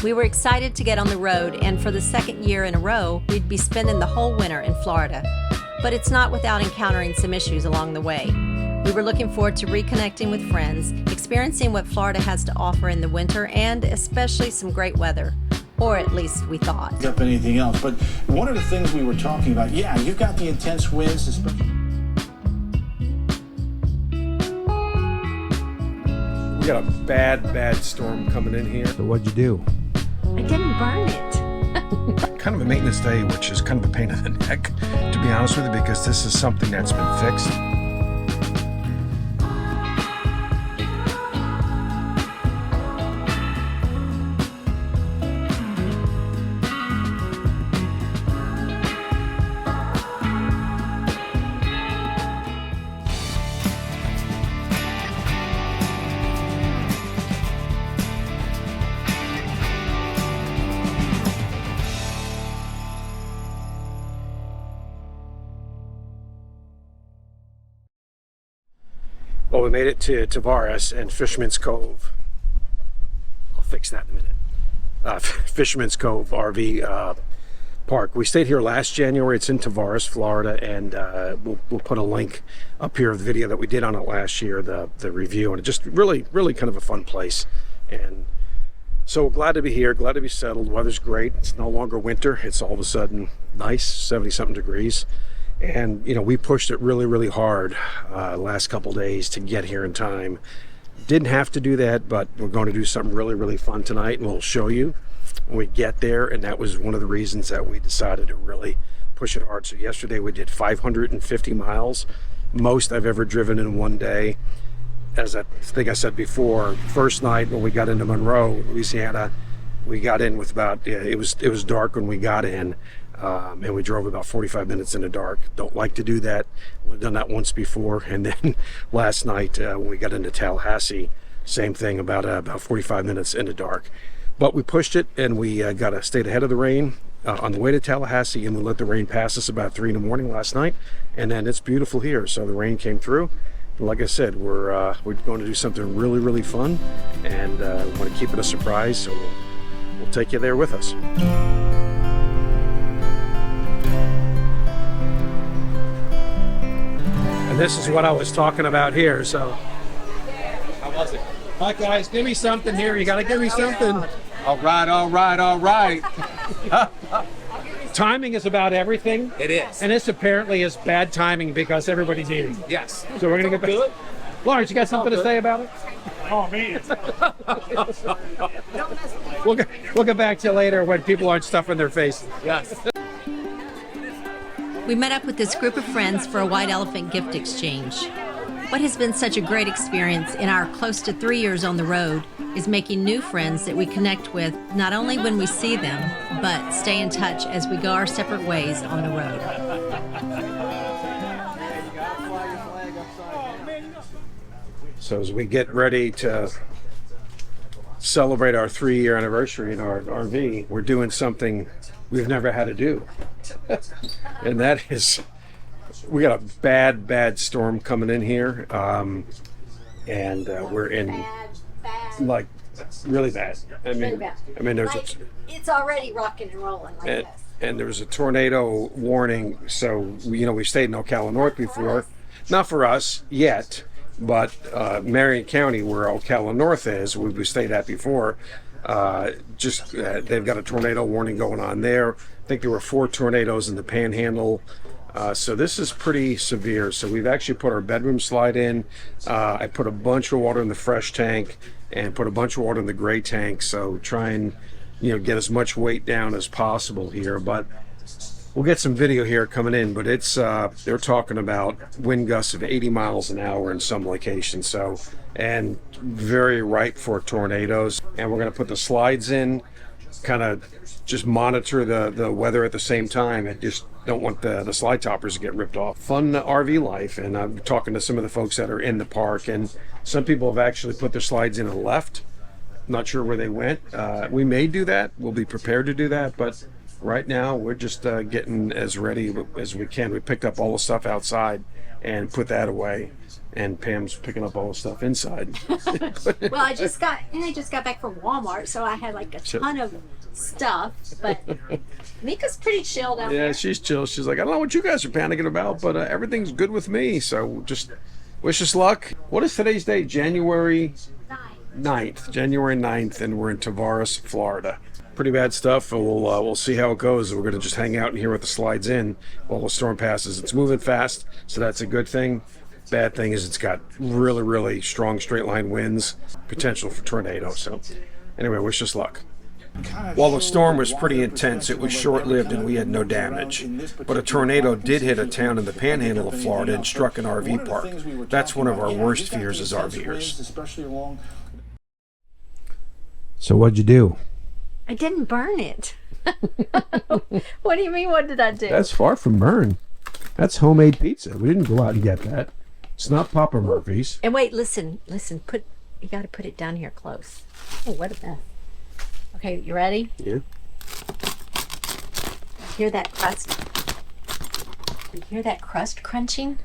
We were excited to get on the road, and for the second year in a row, we'd be spending the whole winter in Florida. But it's not without encountering some issues along the way. We were looking forward to reconnecting with friends, experiencing what Florida has to offer in the winter, and especially some great weather. Or at least we thought. Up anything else, but one of the things we were talking about, yeah, you've got the intense winds, especially. We got a bad storm coming in here. So what'd you do? I didn't burn it. Kind of a maintenance day, which is kind of a pain in the neck, to be honest with you, because this is something that's been fixed. Well, we made it to Tavares and Fisherman's Cove. I'll fix that in a minute. Fisherman's Cove RV park. We stayed here last January. It's in Tavares, Florida, and we'll put a link up here of the video that we did on it last year, the review, and it just really kind of a fun place. And so glad to be here, glad to be settled. Weather's great. It's no longer winter. It's all of a sudden nice, 70-something degrees. And, you know, we pushed it really hard last couple days to get here in time. Didn't have to do that, but we're going to do something really fun tonight, and we'll show you when we get there. And that was one of the reasons that we decided to really push it hard. So yesterday we did 550 miles, most I've ever driven in one day. As I think I said before, first night when we got into Monroe, Louisiana, we got in with about, it was dark when we got in. And we drove about 45 minutes in the dark. Don't like to do that. We've done that once before. And then last night when we got into Tallahassee, same thing, about 45 minutes in the dark. But we pushed it, and we stayed ahead of the rain on the way to Tallahassee, and we let the rain pass us about 3 in the morning last night. And then it's beautiful here. So the rain came through. And like I said, we're going to do something really fun, and want to keep it a surprise. So we'll take you there with us. This is what I was talking about here. So, how was it? All right, guys, give me something here. You gotta give me something. All right. Timing is about everything. It is. And this apparently is bad timing because everybody's eating. Yes. So we're gonna get back. Lawrence, you got something to say about it? Oh, man. We'll get back to you later when people aren't stuffing their faces. Yes. We met up with this group of friends for a white elephant gift exchange. What has been such a great experience in our close to 3 years on the road is making new friends that we connect with not only when we see them, but stay in touch as we go our separate ways on the road. So as we get ready to celebrate our 3-year anniversary in our RV, we're doing something we've never had to do. And that is, we got a bad storm coming in here, and we're in like really bad. I mean, there's it's already rocking and rolling like this. And there's a tornado warning. So we stayed in Ocala North before, not for us yet, but Marion County, where Ocala North is, we stayed at before. They've got a tornado warning going on there. I think there were 4 tornadoes in the Panhandle. So this is pretty severe. So we've actually put our bedroom slide in. I put a bunch of water in the fresh tank and put a bunch of water in the gray tank. So try and get as much weight down as possible here. But we'll get some video here coming in. But it's they're talking about wind gusts of 80 miles an hour in some locations. So and very ripe for tornadoes. And we're going to put the slides in, kind of just monitor the weather at the same time, and just don't want the slide toppers to get ripped off. Fun RV life, and I'm talking to some of the folks that are in the park, and some people have actually put their slides in and left. Not sure where they went. We may do that. We'll be prepared to do that, but right now we're just getting as ready as we can. We picked up all the stuff outside and put that away, and Pam's picking up all the stuff inside. Well, I just got back from Walmart, so I had like a ton of stuff. But Meka's pretty chill down there. Yeah, she's chill. She's like, I don't know what you guys are panicking about, but everything's good with me. So just wish us luck. What is today's date? January 9th. January 9th, and we're in Tavares, Florida. Pretty bad stuff. We'll see how it goes. We're going to just hang out in here with the slides in while the storm passes. It's moving fast, so that's a good thing. Bad thing is it's got really, really strong straight line winds, potential for tornado. So anyway, wish us luck. While the storm was pretty intense, it was short-lived and we had no damage. But a tornado did hit a town in the panhandle of Florida and struck an RV park. That's one of our worst fears as RVers. So what'd you do? I didn't burn it. What do you mean, what did I do? That's far from burn. That's homemade pizza. We didn't go out and get that. It's not Papa Murphy's. And wait, listen, you got to put it down here close. Oh, what a mess. Okay, you ready? Yeah. Hear that crust? You hear that crust crunching?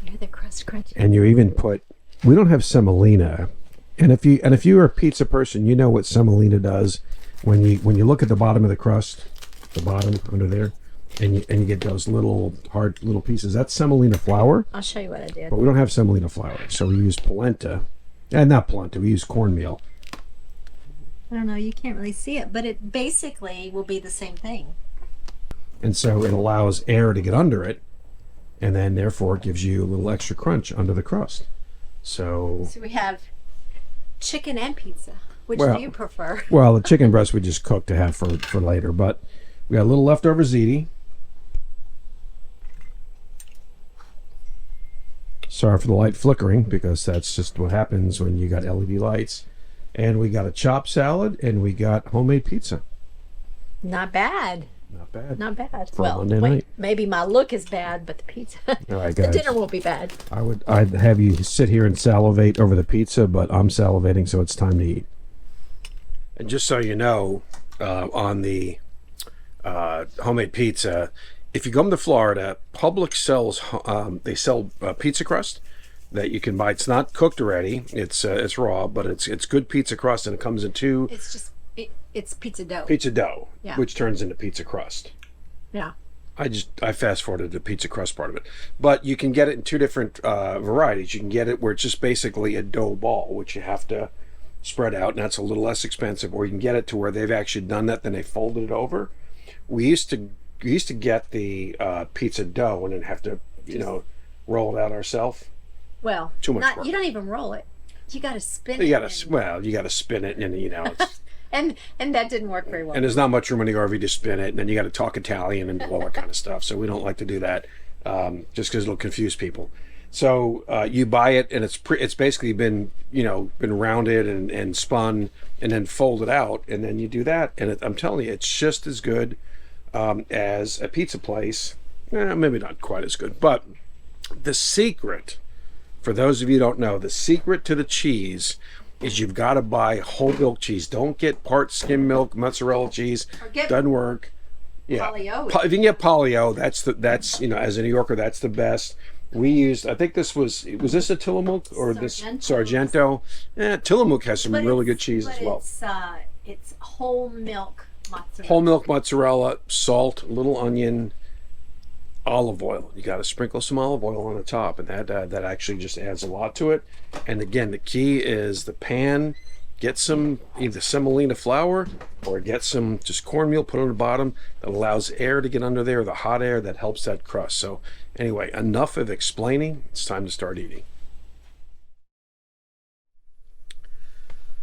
You hear the crust crunching? And you even put, we don't have semolina. And if you're a pizza person, you know what semolina does when you look at the bottom of the crust, the bottom under there, and you get those little hard little pieces. That's semolina flour. I'll show you what I did. But we don't have semolina flour, so we use polenta. Not polenta. We use cornmeal. I don't know. You can't really see it, but it basically will be the same thing. And so it allows air to get under it, and then therefore it gives you a little extra crunch under the crust. So we have chicken and pizza. Which do you prefer? Well, the chicken breast we just cooked to have for later, but we got a little leftover ziti. Sorry for the light flickering, because that's just what happens when you got LED lights. And we got a chopped salad, and we got homemade pizza. Not bad. Not bad. Not bad. For Monday night. Maybe my look is bad, but the pizza, All right, guys. the dinner won't be bad. I'd have you sit here and salivate over the pizza, but I'm salivating, so it's time to eat. And just so you know, on the homemade pizza, if you come to Florida, Publix sells they sell pizza crust that you can buy. It's not cooked already. It's raw, but it's good pizza crust, and it comes in two. It's just it's pizza dough. Pizza dough, yeah. Which turns into pizza crust. Yeah. I fast forwarded the pizza crust part of it, but you can get it in two different varieties. You can get it where it's just basically a dough ball, which you have to spread out, and that's a little less expensive. Or you can get it to where they've actually done that, then they folded it over. We used to get the pizza dough and then have to roll it out ourselves. Well, too much work. You don't even roll it. You got to spin it. You got to spin it, and it's, and that didn't work very well. And there's not much room in the RV to spin it, and then you got to talk Italian and all that kind of stuff. So we don't like to do that, just because it'll confuse people. So you buy it, and it's basically been rounded and spun and then folded out, and then you do that, and I'm telling you, it's just as good as a pizza place. Maybe not quite as good, but the secret, for those of you who don't know, the secret to the cheese is you've got to buy whole milk cheese. Don't get part skim milk mozzarella cheese. Doesn't work. Yeah, Polio. If you can get Polio, that's as a New Yorker, that's the best. We used, I think this was this a Tillamook or this Sargento? Tillamook has some really good cheese as well. It's whole milk mozzarella. Whole milk mozzarella, salt, little onion, olive oil. You got to sprinkle some olive oil on the top, and that actually just adds a lot to it. And again, the key is the pan. Get some either semolina flour or get some just cornmeal, put on the bottom. That allows air to get under there, the hot air that helps that crust. So anyway, enough of explaining. It's time to start eating.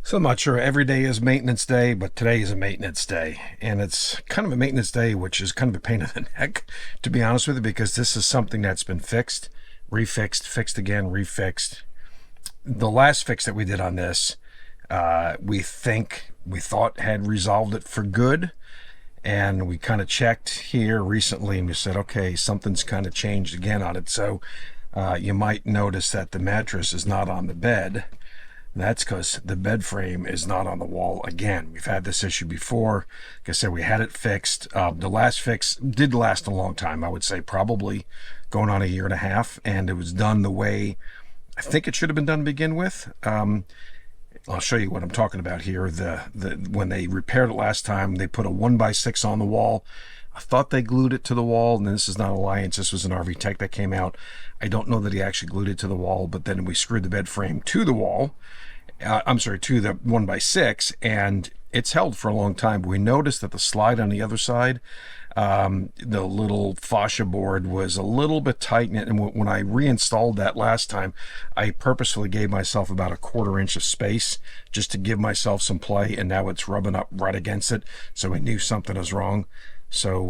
So I'm not sure every day is maintenance day, but today is a maintenance day. And it's kind of a maintenance day, which is kind of a pain in the neck, to be honest with you, because this is something that's been fixed, refixed, fixed again, refixed. The last fix that we did on this, we thought had resolved it for good, and we kind of checked here recently and we said, okay, something's kind of changed again on it. So you might notice that the mattress is not on the bed, That's because the bed frame is not on the wall. Again, we've had this issue before. Like I said, we had it fixed. The last fix did last a long time. I would say probably going on a year and a half, and it was done the way I think it should have been done to begin with. I'll show you what I'm talking about here. When they repaired it last time, they put a 1x6 on the wall. I thought they glued it to the wall, and this is not Alliance. This was an RV Tech that came out. I don't know that he actually glued it to the wall, but then we screwed the bed frame to the wall. I'm sorry, to the 1x6, and it's held for a long time. But we noticed that the slide on the other side, the little fascia board was a little bit tight, and when I reinstalled that last time, I purposefully gave myself about a 1/4 inch of space just to give myself some play, and now it's rubbing up right against it, so we knew something was wrong. So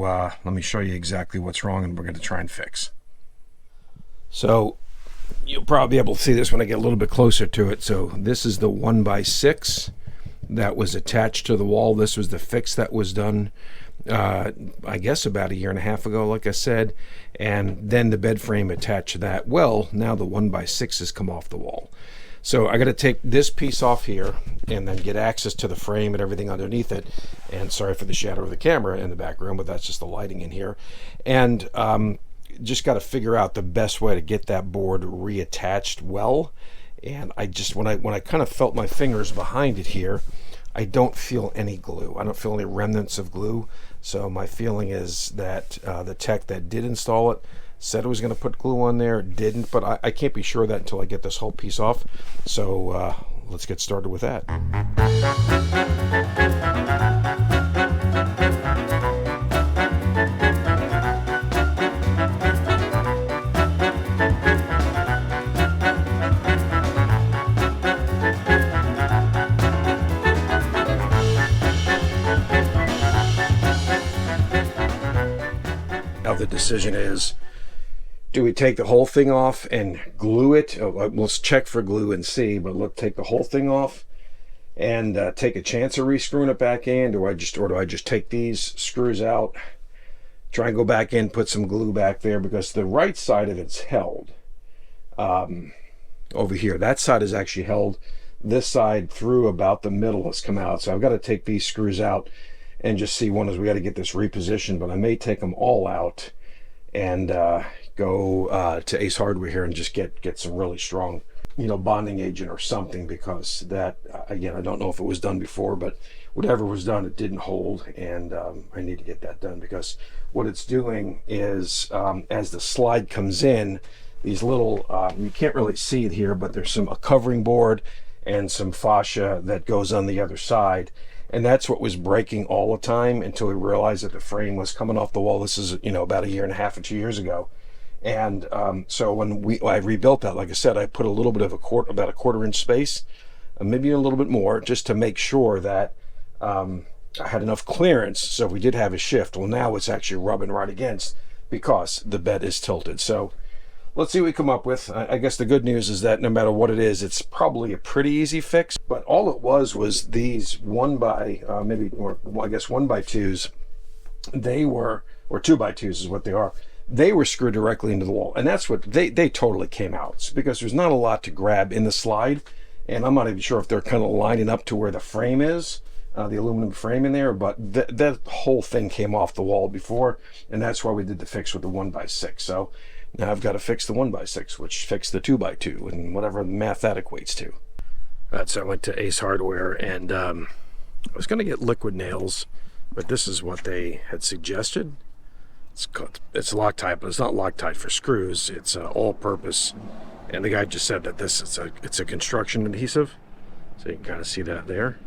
let me show you exactly what's wrong, and we're going to try and fix. So you'll probably be able to see this when I get a little bit closer to it. So this is the 1x6 that was attached to the wall. This was the fix that was done, I guess about a year and a half ago, like I said. And then the bed frame attached to that. Well, now the 1x6 has come off the wall. So I got to take this piece off here and then get access to the frame and everything underneath it. And sorry for the shadow of the camera in the background, but that's just the lighting in here. And just got to figure out the best way to get that board reattached well. And I just, when I kind of felt my fingers behind it here, I don't feel any glue. I don't feel any remnants of glue. So my feeling is that the tech that did install it said it was going to put glue on there, didn't, but I can't be sure of that until I get this whole piece off. So let's get started with that. Now the decision is, do we take the whole thing off and glue it? Let's check for glue and see, but let's take the whole thing off and take a chance of re-screwing it back in. Do I just take these screws out, try and go back in, put some glue back there, because the right side of it's held over here. That side is actually held. This side through about the middle has come out. So I've got to take these screws out and just see. One is we got to get this repositioned, but I may take them all out and go to Ace Hardware here and just get some really strong, bonding agent or something, because that, again, I don't know if it was done before, but whatever was done, it didn't hold, and I need to get that done, because what it's doing is as the slide comes in, these little, you can't really see it here, but there's a covering board and some fascia that goes on the other side. And that's what was breaking all the time until we realized that the frame was coming off the wall. This is, about a year and a half or 2 years ago. And so when I rebuilt that, like I said, I put a little bit of about a 1/4 inch space, maybe a little bit more, just to make sure that I had enough clearance. So if we did have a shift, well, now it's actually rubbing right against, because the bed is tilted. So let's see what we come up with. I guess the good news is that no matter what it is, it's probably a pretty easy fix. But all it was these 1x2s. They were, or 2x2s is what they are. They were screwed directly into the wall, and that's what they totally came out. It's because there's not a lot to grab in the slide, and I'm not even sure if they're kind of lining up to where the frame is, the aluminum frame in there, but that whole thing came off the wall before, and that's why we did the fix with the 1x6. So now I've got to fix the 1x6, which fixed the 2x2, and whatever math that equates to. So I went to Ace Hardware, and I was going to get liquid nails, but this is what they had suggested. It's Loctite, but it's not Loctite for screws. It's all-purpose, and the guy just said that it's a construction adhesive, so you can kind of see that there.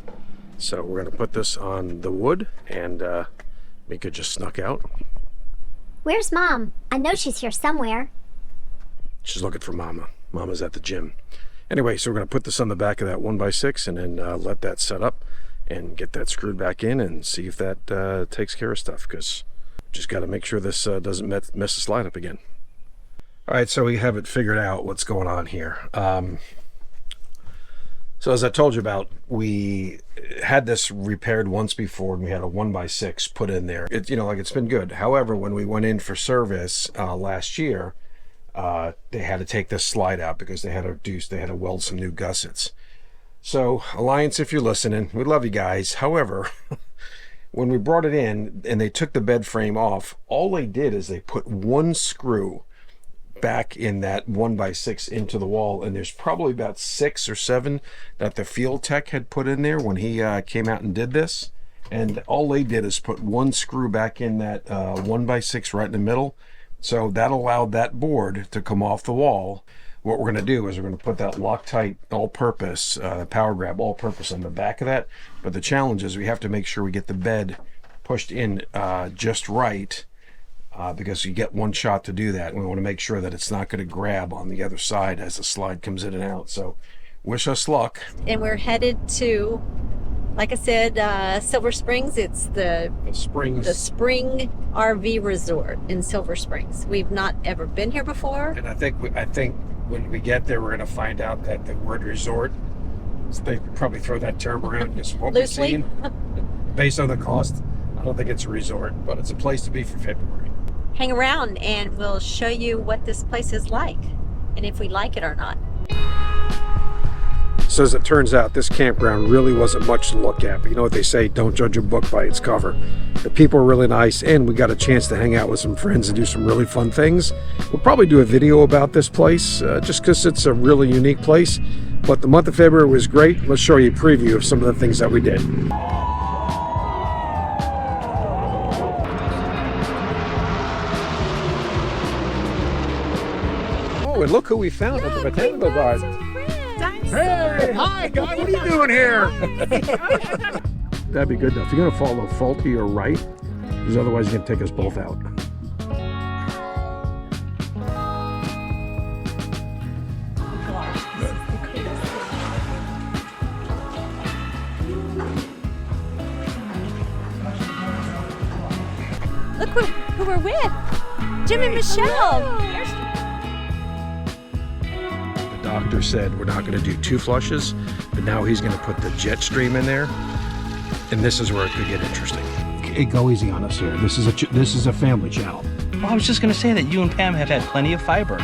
So we're going to put this on the wood, and Meka just snuck out. Where's Mom? I know she's here somewhere. She's looking for Mama. Mama's at the gym. Anyway, so we're going to put this on the back of that 1x6 and then let that set up and get that screwed back in and see if that takes care of stuff, because just got to make sure this doesn't mess the slide up again. All right, so we have it figured out what's going on here. So as I told you about, we had this repaired once before, and we had a 1x6 put in there. It's been good. However, when we went in for service last year, they had to take this slide out because they had to weld some new gussets. So, Alliance, if you're listening, we love you guys. However, when we brought it in and they took the bed frame off, all they did is they put one screw back in that 1x6 into the wall, and there's probably about 6 or 7 that the field tech had put in there when he came out and did this. And all they did is put one screw back in that 1x6 right in the middle. So that allowed that board to come off the wall. What we're going to do is we're going to put that Loctite all-purpose, power grab all-purpose on the back of that. But the challenge is we have to make sure we get the bed pushed in just right, because you get one shot to do that. And we want to make sure that it's not going to grab on the other side as the slide comes in and out. So wish us luck. And we're headed to, like I said, Silver Springs. It's the Spring RV Resort in Silver Springs. We've not ever been here before. And I think when we get there, we're going to find out that the word resort, they probably throw that term around just what we've seen. Based on the cost, I don't think it's a resort, but it's a place to be for February. Hang around and we'll show you what this place is like and if we like it or not. So as it turns out, this campground really wasn't much to look at, but you know what they say, don't judge a book by its cover. The people are really nice, and we got a chance to hang out with some friends and do some really fun things. We'll probably do a video about this place, just because it's a really unique place, but the month of February was great. Let's show you a preview of some of the things that we did. Oh, and look who we found at the Botanical Garden. Hey, hi guy, what are you doing here? That'd be good though. If you're gonna follow faulty or right, because otherwise you're gonna take us both out. Look who we're with. Jim and Michelle. Doctor said we're not going to do 2 flushes, but now he's going to put the jet stream in there, and this is where it could get interesting. Hey, go easy on us here. This is a family channel. Well, I was just going to say that you and Pam have had plenty of fiber.